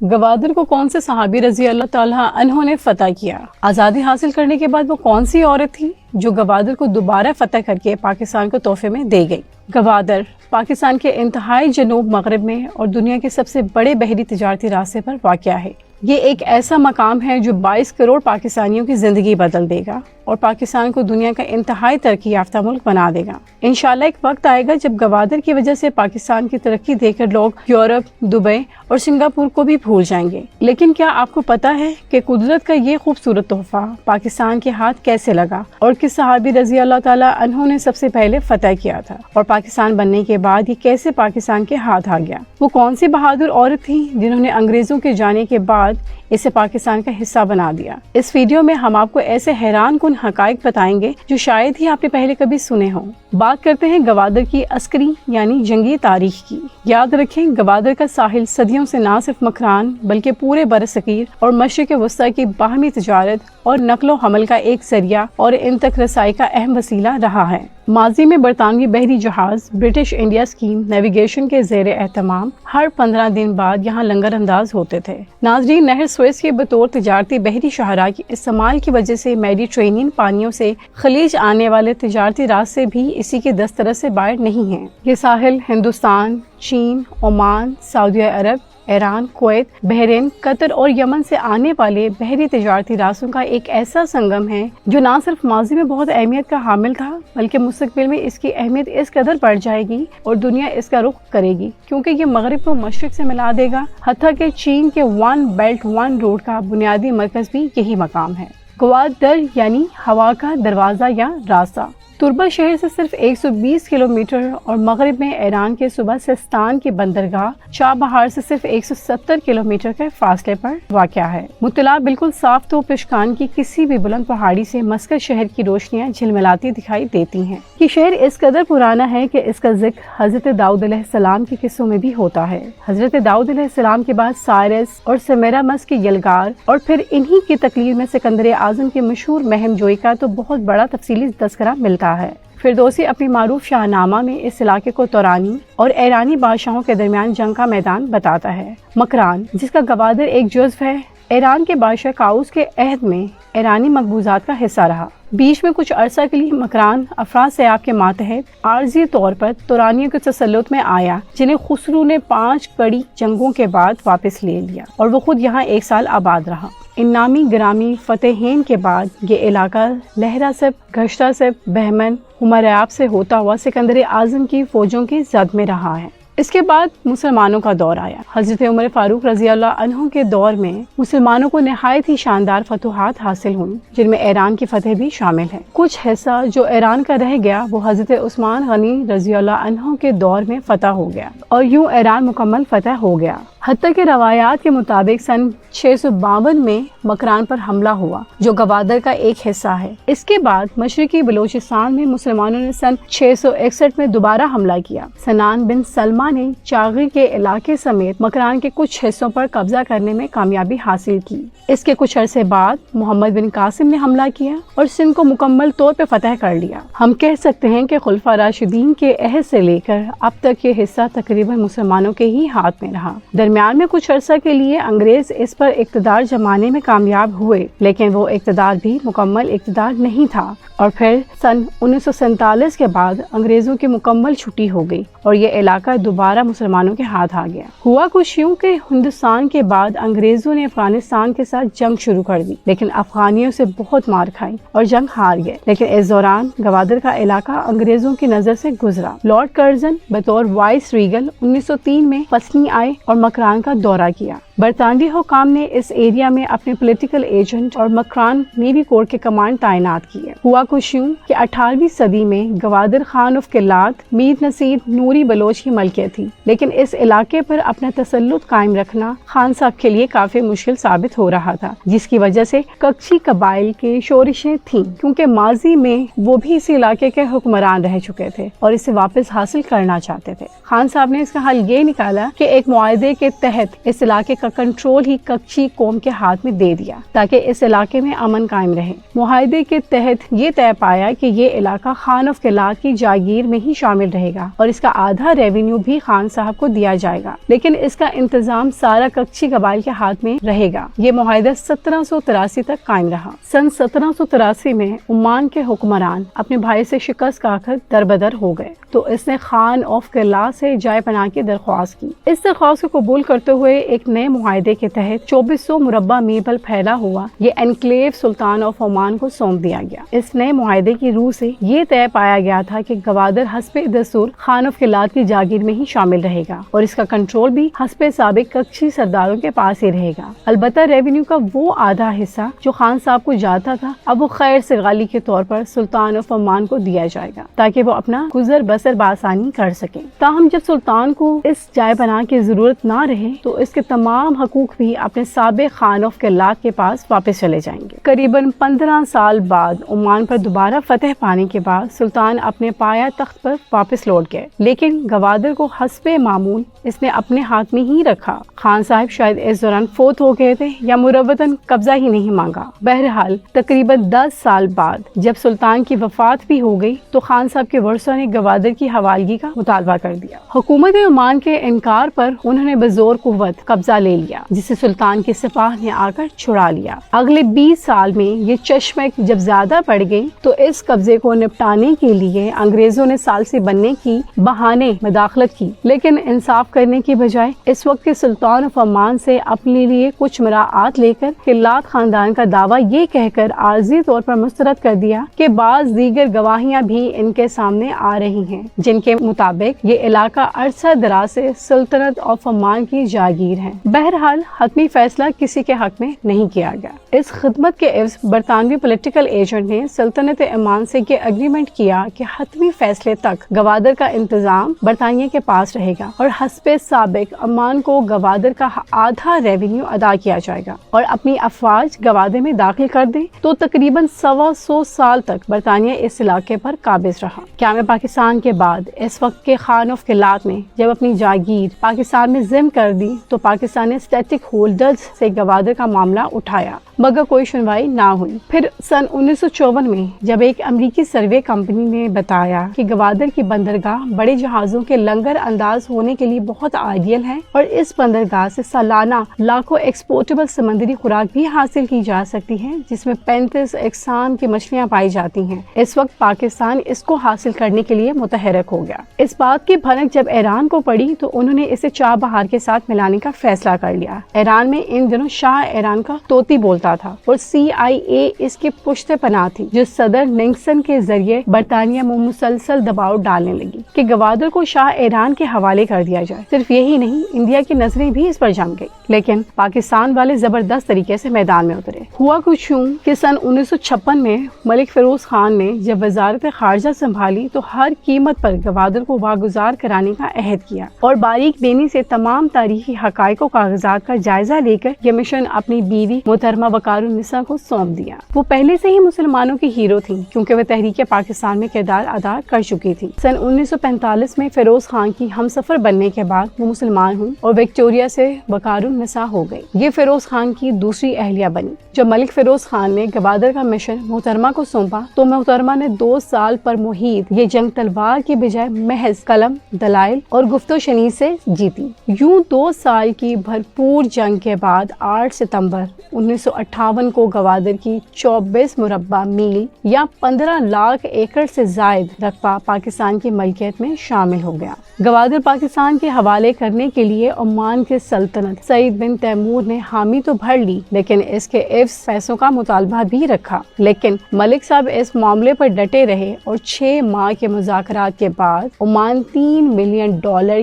گوادر کو کون سے صحابی رضی اللہ تعالیٰ عنہ نے فتح کیا؟ آزادی حاصل کرنے کے بعد وہ کون سی عورت تھی جو گوادر کو دوبارہ فتح کر کے پاکستان کو تحفے میں دے گئی؟ گوادر پاکستان کے انتہائی جنوب مغرب میں اور دنیا کے سب سے بڑے بحری تجارتی راستے پر واقع ہے۔ یہ ایک ایسا مقام ہے جو 22 کروڑ پاکستانیوں کی زندگی بدل دے گا اور پاکستان کو دنیا کا انتہائی ترقی یافتہ ملک بنا دے گا۔ انشاءاللہ ایک وقت آئے گا جب گوادر کی وجہ سے پاکستان کی ترقی دیکھ کر لوگ یورپ، دبئی اور سنگاپور کو بھی بھول جائیں گے۔ لیکن کیا آپ کو پتا ہے کہ قدرت کا یہ خوبصورت تحفہ پاکستان کے ہاتھ کیسے لگا اور کس صحابی رضی اللہ تعالیٰ عنہ نے سب سے پہلے فتح کیا تھا، اور پاکستان بننے کے بعد یہ کیسے پاکستان کے ہاتھ آ گیا؟ وہ کون سی بہادر عورت تھی جنہوں نے انگریزوں کے جانے کے بعد اسے پاکستان کا حصہ بنا دیا؟ اس ویڈیو میں ہم آپ کو ایسے حیران کن حقائق بتائیں گے جو شاید ہی آپ نے پہلے کبھی سنے ہوں۔ بات کرتے ہیں گوادر کی عسکری یعنی جنگی تاریخ کی۔ یاد رکھیں گوادر کا ساحل صدیوں سے نہ صرف مکران بلکہ پورے برصغیر اور مشرق وسطی کی باہمی تجارت اور نقل و حمل کا ایک ذریعہ اور ان تک رسائی کا اہم وسیلہ رہا ہے۔ ماضی میں برطانوی بحری جہاز برٹش انڈیا اسکیم نیویگیشن کے زیر اہتمام ہر 15 دن بعد یہاں لنگر انداز ہوتے تھے۔ ناظرین، نہر سوئس کے بطور تجارتی بحری شاہراہ کے استعمال کی وجہ سے میڈیٹرینین پانیوں سے خلیج آنے والے تجارتی راستے بھی اسی کے دسترس سے باہر نہیں ہیں۔ یہ ساحل ہندوستان، چین، عمان، سعودی عرب، ایران، کویت، بحرین، قطر اور یمن سے آنے والے بحری تجارتی راستوں کا ایک ایسا سنگم ہے جو نہ صرف ماضی میں بہت اہمیت کا حامل تھا بلکہ مستقبل میں اس کی اہمیت اس قدر بڑھ جائے گی اور دنیا اس کا رخ کرے گی کیونکہ یہ مغرب کو مشرق سے ملا دے گا۔ حتیٰ کہ چین کے ون بیلٹ ون روڈ کا بنیادی مرکز بھی یہی مقام ہے۔ گوادر یعنی ہوا کا دروازہ یا راستہ۔ تربا شہر سے صرف 120 کلومیٹر اور مغرب میں ایران کے صوبہ سیستان کی بندرگاہ چابہار سے صرف 170 کلومیٹر کے فاصلے پر واقع ہے۔ مطلع بالکل صاف تو پشکان کی کسی بھی بلند پہاڑی سے مسکر شہر کی روشنیاں جھلملاتی دکھائی دیتی ہیں۔ یہ شہر اس قدر پرانا ہے کہ اس کا ذکر حضرت داؤد علیہ السلام کے قصوں میں بھی ہوتا ہے۔ حضرت داؤد علیہ السلام کے بعد سائرس اور سمیرامس کے یلگار اور پھر انہی کی تقلید میں سکندر اعظم کی مشہور مہم جوئی کا تو بہت بڑا تفصیلی تذکرہ ملتا ہے۔ فردوسی اپنی معروف شاہ نامہ میں اس علاقے کو تورانی اور ایرانی بادشاہوں کے درمیان جنگ کا میدان بتاتا ہے۔ مکران، جس کا گوادر ایک جزو ہے، ایران کے بادشاہ کاؤس کے عہد میں ایرانی مقبوضات کا حصہ رہا۔ بیچ میں کچھ عرصہ کے لیے مکران افراط سیاب کے ماتحت عارضی طور پر تورانیوں کے تسلط میں آیا، جنہیں خسرو نے 5 کڑی جنگوں کے بعد واپس لے لیا اور وہ خود یہاں 1 سال آباد رہا۔ ان نامی گرامی فتحین کے بعد یہ علاقہ لہرہ سب، گھشتہ سب، بہمن، ہمریاب سے ہوتا ہوا سکندر اعظم کی فوجوں کی زد میں رہا ہے۔ اس کے بعد مسلمانوں کا دور آیا۔ حضرت عمر فاروق رضی اللہ عنہ کے دور میں مسلمانوں کو نہایت ہی شاندار فتوحات حاصل ہوئیں، جن میں ایران کی فتح بھی شامل ہے۔ کچھ حصہ جو ایران کا رہ گیا وہ حضرت عثمان غنی رضی اللہ عنہ کے دور میں فتح ہو گیا اور یوں ایران مکمل فتح ہو گیا۔ حتیٰ کہ روایات کے مطابق سن 652 میں مکران پر حملہ ہوا جو گوادر کا ایک حصہ ہے۔ اس کے بعد مشرقی بلوچستان میں مسلمانوں نے سن 661 میں دوبارہ حملہ کیا۔ سنان بن سلمہ نے چاغی کے علاقے سمیت مکران کے کچھ حصوں پر قبضہ کرنے میں کامیابی حاصل کی۔ اس کے کچھ عرصے بعد محمد بن قاسم نے حملہ کیا اور سندھ کو مکمل طور پہ فتح کر لیا۔ ہم کہہ سکتے ہیں کہ خلفاء راشدین کے عہد سے لے کر اب تک یہ حصہ تقریباً مسلمانوں کے ہی ہاتھ میں رہا۔ درمیان میں کچھ عرصہ کے لیے انگریز اس پر اقتدار جمانے میں کامیاب ہوئے، لیکن وہ اقتدار بھی مکمل اقتدار نہیں تھا، اور پھر سن 1947 کے بعد انگریزوں کی مکمل چھٹی ہو گئی اور یہ علاقہ دوبارہ مسلمانوں کے ہاتھ آ گیا۔ ہوا کچھ یوں کہ ہندوستان کے بعد انگریزوں نے افغانستان کے ساتھ جنگ شروع کر دی، لیکن افغانیوں سے بہت مار کھائی اور جنگ ہار گئے۔ لیکن اس دوران گوادر کا علاقہ انگریزوں کی نظر سے گزرا۔ لارڈ کرزن بطور وائس ریگل 1903 میں پسنی آئے اور مکران کا دورہ کیا۔ برطانوی حکام نے اس ایریا میں اپنے پولیٹیکل ایجنٹ اور مکران نیوی کورٹ کے کمانڈ تعینات کیے۔ ہوا کچھ یوں کہ 18ویں صدی میں گوادر خان آف قلات میر نصیر نوری بلوچ کی ملکیت تھی، لیکن اس علاقے پر اپنا تسلط قائم رکھنا خان صاحب کے لیے کافی مشکل ثابت ہو رہا تھا، جس کی وجہ سے ککچی قبائل کے شورشیں تھیں، کیونکہ ماضی میں وہ بھی اس علاقے کے حکمران رہ چکے تھے اور اسے واپس حاصل کرنا چاہتے تھے۔ خان صاحب نے اس کا حل یہ نکالا کہ ایک معاہدے کے تحت اس علاقے کا کنٹرول ہی ککچی قوم کے ہاتھ میں دے دیا تاکہ اس علاقے میں امن قائم رہے۔ معاہدے کے تحت یہ طے پایا کہ یہ علاقہ خان آف قلات کی جاگیر میں ہی شامل رہے گا اور اس کا آدھا ریونیو بھی خان صاحب کو دیا جائے گا، لیکن اس کا انتظام سارا ککچی قبائل کے ہاتھ میں رہے گا۔ یہ معاہدہ 1783 تک قائم رہا۔ سن 1783 میں عمان کے حکمران اپنے بھائی سے شکست کھا کر دربدر ہو گئے تو اس نے خان آف قلات سے جائے پناہ کی درخواست کی۔ اس درخواست کو قبول کرتے ہوئے ایک نئے معاہدے کے تحت 2400 مربع میل پر پھیلا ہوا یہ انکلیو سلطان آف عمان کو سونپ دیا گیا۔ اس نئے معاہدے کی روح سے یہ طے پایا گیا تھا کہ گوادر حسب دستور خان آف قلات کی جاگیر میں ہی شامل رہے گا اور اس کا کنٹرول بھی حسب سابق ککچی سرداروں کے پاس ہی رہے گا۔ البتہ ریونیو کا وہ آدھا حصہ جو خان صاحب کو جاتا تھا اب وہ خیر سگالی کے طور پر سلطان آف عمان کو دیا جائے گا تاکہ وہ اپنا گزر بسر بآسانی کر سکیں۔ تاہم جب سلطان کو اس جائے پناہ کی ضرورت نہ رہے تو اس کے تمام حقوق بھی اپنے سابق خان آف قلات کے پاس واپس چلے جائیں گے۔ قریباً 15 سال بعد عمان پر دوبارہ فتح پانے کے بعد سلطان اپنے پایا تخت پر واپس لوٹ گئے، لیکن گوادر کو حسب معمول اس نے اپنے ہاتھ میں ہی رکھا۔ خان صاحب شاید اس دوران فوت ہو گئے تھے یا مروتاً قبضہ ہی نہیں مانگا۔ بہرحال تقریباً 10 سال بعد جب سلطان کی وفات بھی ہو گئی تو خان صاحب کے ورثاء نے گوادر کی حوالگی کا مطالبہ کر دیا۔ حکومت عمان کے انکار پر انہوں نے بزور قوت قبضہ لے لیا، جسے سلطان کے سپاہ نے آ کر چھڑا لیا۔ اگلے 20 سال میں یہ چشمک جب زیادہ بڑھ گئی تو اس قبضے کو نپٹانے کے لیے انگریزوں نے ثالثی بننے کی بہانے مداخلت کی، لیکن انصاف کرنے کی بجائے اس وقت کے سلطان آف عمان سے اپنے لیے کچھ مراعات لے کر قلات خاندان کا دعویٰ یہ کہہ کر عارضی طور پر مسترد کر دیا کہ بعض دیگر گواہیاں بھی ان کے سامنے آ رہی ہیں جن کے مطابق یہ علاقہ عرصہ دراز سے سلطنت آف عمان کی جاگیر ہے۔ بہرحال حتمی فیصلہ کسی کے حق میں نہیں کیا گیا۔ اس خدمت کے عوض برطانوی پولیٹیکل ایجنٹ نے سلطنت عمان سے یہ اگریمنٹ کیا کہ حتمی فیصلے تک گوادر کا انتظام برطانیہ کے پاس رہے گا اور حسب سابق عمان کو گوادر کا آدھا ریونیو ادا کیا جائے گا اور اپنی افواج گوادر میں داخل کر دیں تو تقریباً 125 سال تک برطانیہ اس علاقے پر قابض رہا۔ قیام پاکستان کے بعد اس وقت کے خان آف قلات نے جب اپنی جاگیر پاکستان میں ضم کر دی تو پاکستان نے اسٹیٹک ہولڈرز سے گوادر کا معاملہ اٹھایا مگر کوئی سنوائی نہ ہوئی۔ پھر سن 1954 میں جب ایک امریکی سروے کمپنی نے بتایا کہ گوادر کی بندرگاہ بڑے جہازوں کے لنگر انداز ہونے کے لیے بہت آئیڈیل ہے اور اس بندرگاہ سے سالانہ لاکھوں ایکسپورٹیبل سمندری خوراک بھی حاصل کی جا سکتی ہے جس میں 35 اقسام کی مچھلیاں پائی جاتی ہیں، اس وقت پاکستان اس کو حاصل کرنے کے لیے متحرک ہو گیا۔ اس بات کی بھنک جب ایران کو پڑی تو انہوں نے اسے چاہ بہار کے ساتھ ملانے کا فیصلہ کر لیا۔ ایران میں ان دنوں شاہ ایران کا طوطی بولتا تھا اور CIA اس کی پشت پناہ تھی جو صدر نکسن کے ذریعے برطانیہ میں مسلسل دباؤ ڈالنے لگی کہ گوادر کو شاہ ایران کے حوالے کر دیا جائے۔ صرف یہی نہیں، انڈیا کی نظریں بھی اس پر جم گئی، لیکن پاکستان والے زبردست طریقے سے میدان میں اترے۔ ہوا کچھ یوں کہ سن 1956 میں ملک فیروز خان نے جب وزارت خارجہ سنبھالی تو ہر قیمت پر گوادر کو واگزار کرانے کا عہد کیا اور باریک بینی سے تمام تاریخی حقائق و کاغذات کا جائزہ لے کر یہ مشن اپنی بیوی محترمہ وقار النساء کو سونپ دیا۔ وہ پہلے سے ہی مسلمانوں کی ہیرو تھی کیونکہ وہ تحریک پاکستان میں کردار ادا کر چکی تھی۔ سن 1945 میں فیروز خان کی ہم سفر بننے کے بعد وہ مسلمان ہوئی اور وکٹوریہ سے وقار النساء ہو گئی۔ یہ فیروز خان کی دوسری اہلیہ بنی۔ جب ملک فیروز خان نے گوادر کا مشن محترمہ کو سونپا تو محترمہ نے 2 سال پر محیط یہ جنگ تلوار کی بجائے محض قلم، دلائل اور گفت و شنید سے جیتی۔ یوں 2 سال کی بھرپور جنگ کے بعد 8 ستمبر 1958 کو گوادر کی 24 مربع میل یا 15 لاکھ ایکڑ سے زائد رقبہ پاکستان کی ملکیت میں شامل ہو گیا۔ گوادر پاکستان کے حوالے کرنے کے لیے عمان کے سلطنت سعید بن تیمور نے حامی تو بھر لی لیکن اس کے عوض پیسوں کا مطالبہ بھی رکھا، لیکن ملک صاحب اس معاملے پر ڈٹے رہے اور 6 ماہ کے مذاکرات کے بعد عمان $3 ملین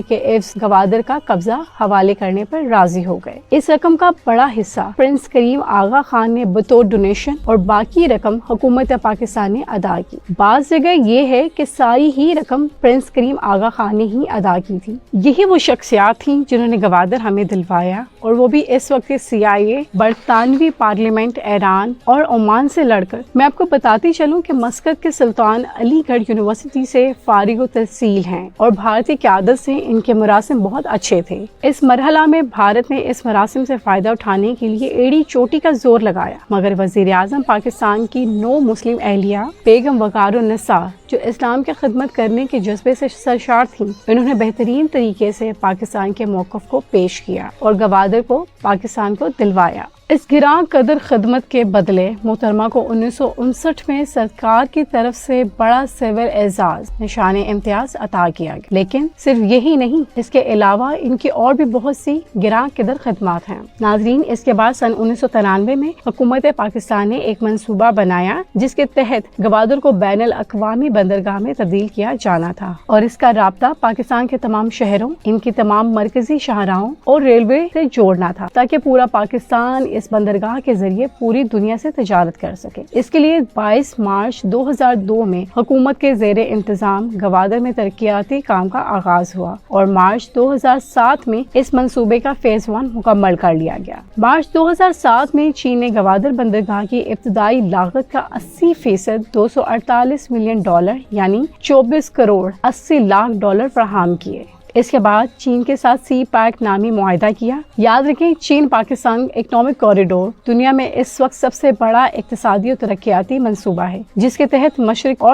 کے عوض گوادر کا قبضہ حوالے کرنے پر راضی ہو گئے۔ اس رقم کا بڑا حصہ پرنس کریم آغا آغا خان نے بطور ڈونیشن اور باقی رقم حکومت پاکستان نے ادا کی۔ بعض جگہ یہ ہے کہ ساری ہی رقم پرنس کریم آغا خان نے ہی ادا کی تھی۔ یہی وہ شخصیات تھیں جنہوں نے گوادر ہمیں دلوایا، اور وہ بھی اس وقت CIA، برطانوی پارلیمنٹ، ایران اور عمان سے لڑ کر۔ میں آپ کو بتاتی چلوں کہ مسقط کے سلطان علی گڑھ یونیورسٹی سے فارغ التحصیل ہیں اور بھارتی قیادت سے ان کے مراسم بہت اچھے تھے۔ اس مرحلہ میں بھارت نے اس مراسم سے فائدہ اٹھانے کے لیے ایڑی چوٹی کا زور لگایا، مگر وزیر اعظم پاکستان کی 9 مسلم اہلیہ بیگم وقار النساء، جو اسلام کی خدمت کرنے کے جذبے سے سرشار تھیں، انہوں نے بہترین طریقے سے پاکستان کے موقف کو پیش کیا اور گوادر کو پاکستان کو دلوایا۔ اس گراں قدر خدمت کے بدلے محترمہ کو 1959 میں سرکار کی طرف سے بڑا سول اعزاز نشان امتیاز عطا کیا گیا۔ لیکن صرف یہی نہیں، اس کے علاوہ ان کی اور بھی بہت سی گراں قدر خدمات ہیں۔ ناظرین، اس کے بعد سن 1993 میں حکومت پاکستان نے ایک منصوبہ بنایا جس کے تحت گوادر کو بین الاقوامی بندرگاہ میں تبدیل کیا جانا تھا، اور اس کا رابطہ پاکستان کے تمام شہروں، ان کی تمام مرکزی شاہراہوں اور ریلوے سے جوڑنا تھا، تاکہ پورا پاکستان اس بندرگاہ کے ذریعے پوری دنیا سے تجارت کر سکے۔ اس کے لیے 22 مارچ 2002 میں حکومت کے زیر انتظام گوادر میں ترقیاتی کام کا آغاز ہوا، اور مارچ 2007 میں اس منصوبے کا فیز 1 مکمل کر لیا گیا۔ مارچ 2007 میں چین نے گوادر بندرگاہ کی ابتدائی لاگت کا 80% $248 ملین یعنی 24 کروڑ 80 لاکھ ڈالر فراہم کیے۔ اس کے بعد چین کے ساتھ سی پیک نامی معاہدہ کیا۔ یاد رکھیں، چین پاکستان اکنامک کوریڈور دنیا میں اس وقت سب سے بڑا اقتصادی اور ترقیاتی منصوبہ ہے، جس کے تحت مشرق اور